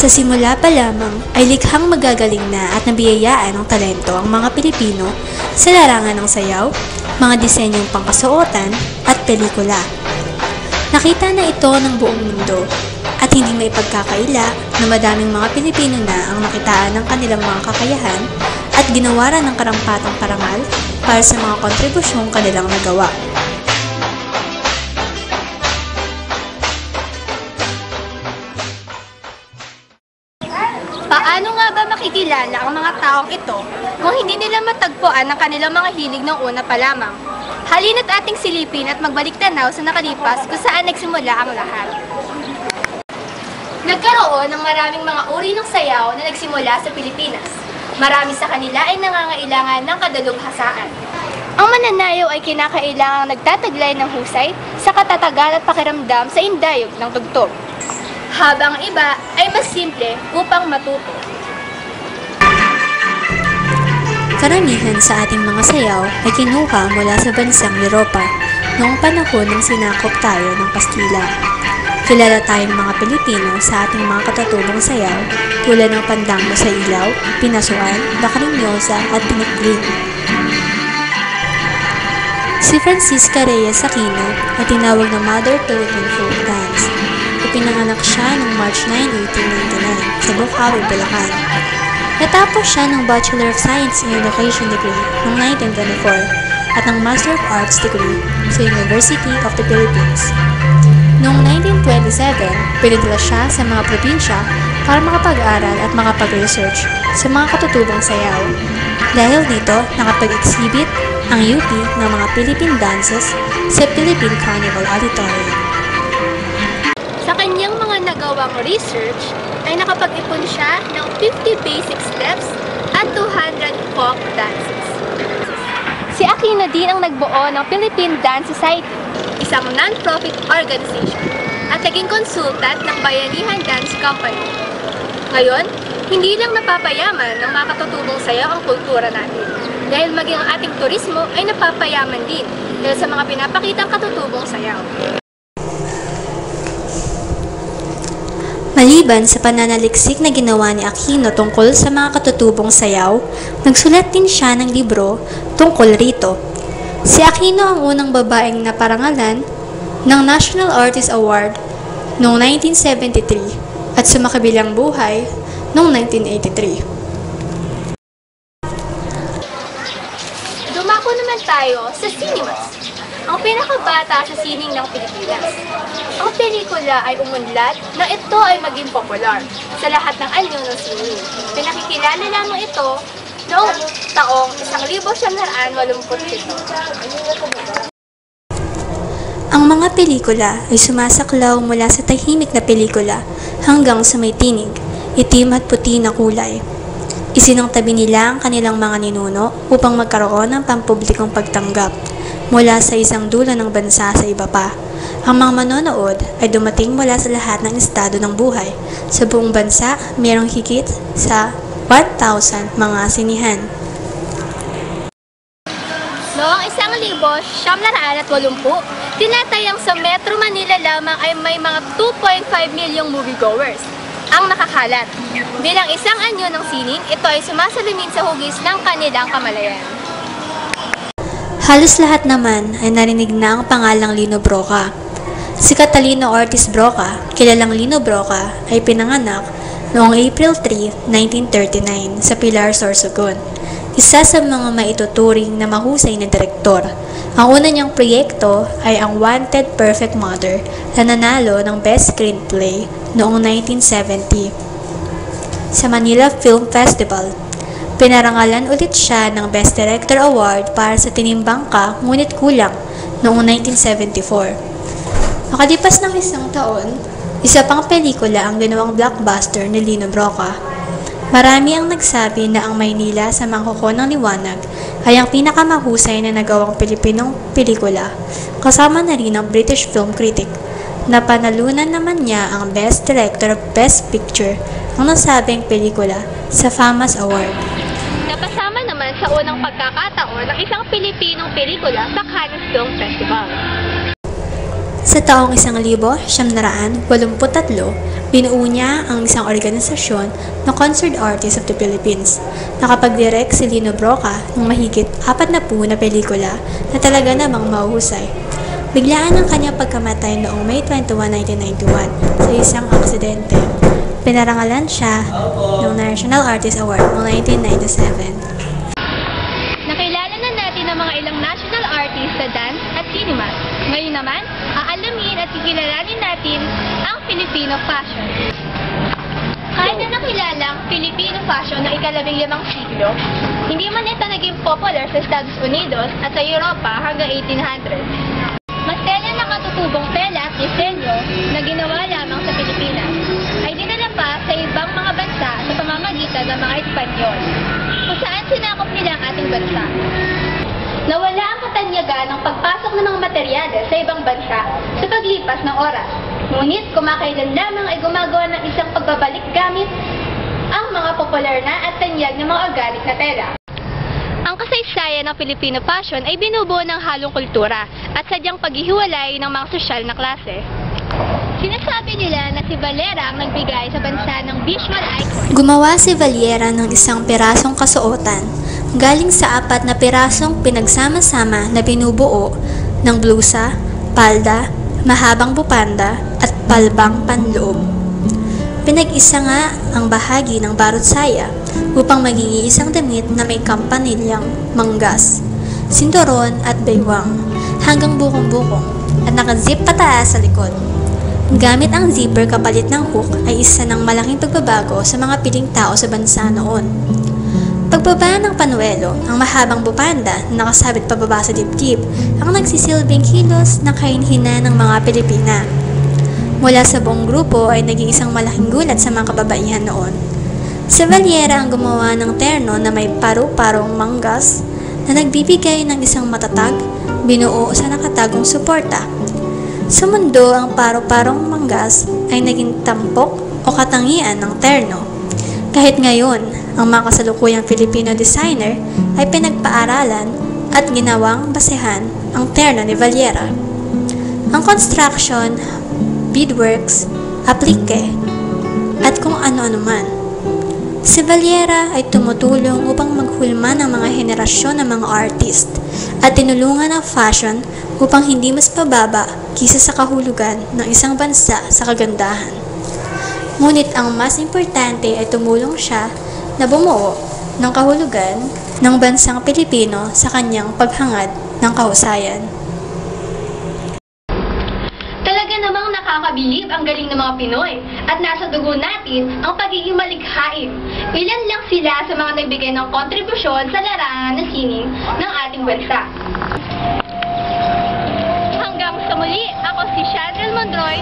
Sa simula pa lamang ay likhang magagaling na at nabiyayaan ng talento ang mga Pilipino sa larangan ng sayaw, mga disenyong pangkasuotan at pelikula. Nakita na ito ng buong mundo at hindi may pagkakaila na madaming mga Pilipino na ang nakitaan ng kanilang mga kakayahan at ginawaran ng karampatang parangal para sa mga kontribusyong kanilang nagawa. Paano nga ba makikilala ang mga taong ito kung hindi nila matagpuan ang kanilang mga hilig ng una pa lamang? Halina't ating silipin at magbalik tanaw sa nakalipas kung saan nagsimula ang lahat. Nagkaroon ng maraming mga uri ng sayaw na nagsimula sa Pilipinas. Marami sa kanila ay nangangailangan ng kadalubhasaan. Ang mananayaw ay kinakailangang nagtataglay ng husay sa katatagan at pakiramdam sa indayog ng tugtog, habang iba ay mas simple upang matuto. Karamihan sa ating mga sayaw ay kinuha mula sa bansang Europa noong panahon ng sinakop tayo ng Kastila. Kilala tayong mga Pilipino sa ating mga katatubong sayaw tulad ng Pandango sa Ilaw, Pinasuan, Bakarinyosa at Pinikling. Si Francisca Reyes Aquino ay tinawag na Mother Philippine Folk Dance. Ipinanganak siya noong March 9, 1899 sa Bukawi, Bulacan. Natapos siya ng Bachelor of Science in Education degree noong 1924 at ng Master of Arts degree sa University of the Philippines. Noong 1927, pinadala siya sa mga probinsya para makapag-aral at makapag-research sa mga katutubong sayaw. Dahil dito, nakapag-exhibit ang UP ng mga Philippine dances sa Philippine Carnival Auditorium. Sa kanyang mga nagawang research, ay nakapag-ipon siya ng 50 basic steps at 200 folk dances. Si Aquino din ang nagbuo ng Philippine Dance Society, isang non-profit organization, at naging konsultant ng Bayanihan Dance Company. Ngayon, hindi lang napapayaman ng mga katutubong sayaw ang kultura natin, dahil maging ang ating turismo ay napapayaman din dahil sa mga pinapakitang katutubong sayaw. Maliban sa pananaliksik na ginawa ni Aquino tungkol sa mga katutubong sayaw, nagsulat din siya ng libro tungkol rito. Si Aquino ang unang babaeng naparangalan ng National Artist Award noong 1973 at sumakabilang buhay noong 1983. Dumako naman tayo sa cinemas, ang pinakabata sa sining ng Pilipinas. Ang pelikula ay umunlad na ito ay maging popular sa lahat ng anyo ng sining. Pinakikilala lamang ito noong taong 1987. Ang mga pelikula ay sumasaklaw mula sa tahimik na pelikula hanggang sa may tinig, itim at puti na kulay. Isinangtabi nila ang kanilang mga ninuno upang magkaroon ng pampublikong pagtanggap mula sa isang dulo ng bansa sa iba pa. Ang mga manonood ay dumating mula sa lahat ng estado ng buhay. Sa buong bansa, mayroong higit sa 1,000 mga sinihan. Noong 1980, tinatayang sa Metro Manila lamang ay may mga 2.5 milyong moviegoers ang nakakalat. Bilang isang anyo ng sining, ito ay sumasalamin sa hugis ng kanilang kamalayan. Halos lahat naman ay narinig na ang pangalang Lino Brocka. Si Catalino Ortiz Brocka, kilalang Lino Brocka, ay pinanganak noong April 3, 1939 sa Pilar, Sorsogon. Isa sa mga maituturing na mahusay na direktor. Ang una niyang proyekto ay ang Wanted Perfect Mother na nanalo ng Best Screenplay noong 1970. Sa Manila Film Festival, pinarangalan ulit siya ng Best Director Award para sa Tinimbang Ka Ngunit Kulang noong 1974. Makalipas ng isang taon, isa pang pelikula ang ginawang blockbuster ni Lino Brocka. Marami ang nagsabi na ang Maynila sa Mangkoko ng Liwanag ay ang pinakamahusay na nagawang Pilipinong pelikula, kasama na rin ang British film critic. Napanalunan naman niya ang Best Director of Best Picture ang nasabing pelikula sa FAMAS Award. Napasama naman sa unang pagkakataon ng isang Pilipinong pelikula sa Cannes Film Festival. Sa taong 1983, binuo niya ang isang organisasyon na Concert Artists of the Philippines. Nakapag-direct si Lino Broca ng mahigit 40 na pelikula na talaga namang mahuhusay. Biglaan ang kanyang pagkamatay noong May 21, 1991 sa isang aksidente. Pinarangalan siya ng National Artist Award noong 1997. Nakilala na natin ang mga ilang national artists sa dance at cinema. Ngayon naman, aalamin at kikilalanin natin ang Filipino fashion. Kahit na nakilala ang Filipino fashion ng ika-15 siglo, hindi man ito naging popular sa Estados Unidos at sa Europa hanggang 1800s. Mas tela ng katutubong tela at disenyo na ginawa lamang sa Pilipinas ay dinala pa sa ibang mga bansa sa pamamagitan ng mga Espanyol, kung saan sinakop nila ang ating bansa. Nawala ang katanyagan ng pagpasok ng mga materyales sa ibang bansa sa paglipas ng oras. Ngunit kumakailan lamang ay gumagawa ng isang pagbabalik gamit ang mga popular na at tanyag ng mga organic na tela. Ang kasaysayan ng Filipino fashion ay binubuo ng halong kultura at sadyang paghihiwalay ng mga sosyal na klase. Sinasabi nila na si Valera ang nagbigay sa bansa ng visual icon. Gumawa si Valera ng isang pirasong kasuotan galing sa 4 na pirasong pinagsama-sama na binubuo ng blusa, palda, mahabang bupanda at palbang panloob. Pinag-isa nga ang bahagi ng barot saya upang maging isang damit na may kampanilyang manggas, sinturon at baywang hanggang bukong-bukong at nakazip pataas sa likod. Gamit ang zipper kapalit ng hook ay isa ng malaking pagbabago sa mga piling tao sa bansa noon. Pagbaba ng panuelo, ang mahabang bupanda na nakasabit pababa sa dibdib ang nagsisilbing kilos ng kahinhinan ng mga Pilipina. Mula sa buong grupo ay naging isang malaking gulat sa mga kababaihan noon. Si Valera ang gumawa ng terno na may paru-parong manggas na nagbibigay ng isang matatag, binuo sa nakatagong suporta. Sa mundo, ang paru-parong manggas ay naging tampok o katangian ng terno. Kahit ngayon, ang mga kasalukuyang Filipino designer ay pinagpaaralan at ginawang basehan ang terno ni Valera. Ang construction, beadworks, aplike, at kung ano-ano man. Si Valera ay tumutulong upang maghulma ng mga henerasyon ng mga artist at tinulungan ang fashion upang hindi mas pababa kaysa sa kahulugan ng isang bansa sa kagandahan. Ngunit ang mas importante ay tumulong siya na bumuo ng kahulugan ng bansang Pilipino sa kanyang paghangad ng kahusayan. Talaga namang nakakabilib ang galing ng mga Pinoy at nasa dugo natin ang pagiging malikhain. Ilan lang sila sa mga nagbigay ng kontribusyon sa larangan ng sining ng ating bansa. Hanggang sa muli, ako si Chantel Mondroy